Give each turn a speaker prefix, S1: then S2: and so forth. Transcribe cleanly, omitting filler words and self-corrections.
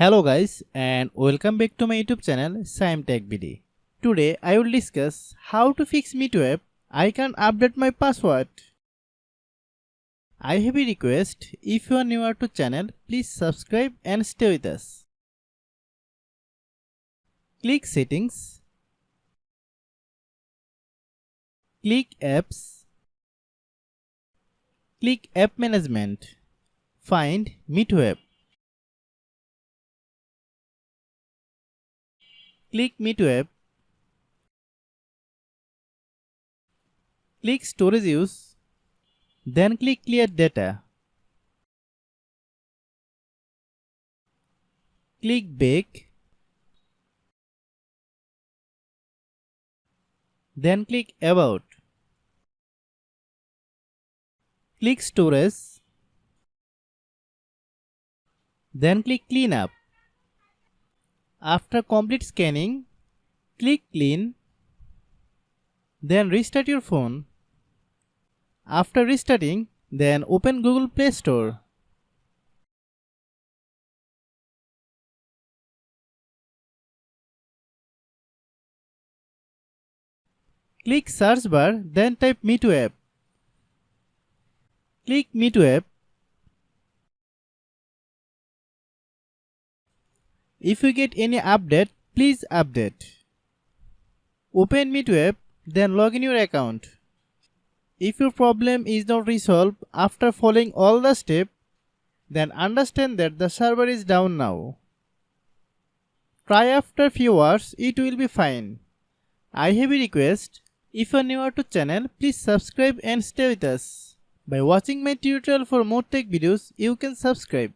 S1: Hello guys and welcome back to my YouTube channel Shaem Tech BD. Today I will discuss how to fix MEETO app. I can't update my password. I have a request. If you are newer to channel, please subscribe and stay with us. Click Settings. Click Apps. Click App Management. Find MEETO app. Click MEETO app. Click Storage Use. Then click Clear Data. Click Back. Then click About. Click Storage. Then click Clean Up. After complete scanning, click Clean. Then restart your phone. After restarting, then open Google Play Store. Click Search bar, then type MEETO app. Click MEETO app. If you get any update, please update. Open MEETO app, then log in your account. If your problem is not resolved after following all the steps, then understand that the server is down now. Try after few hours, it will be fine. I have a request. If you are newer to channel, please subscribe and stay with us. By watching my tutorial for more tech videos, you can subscribe.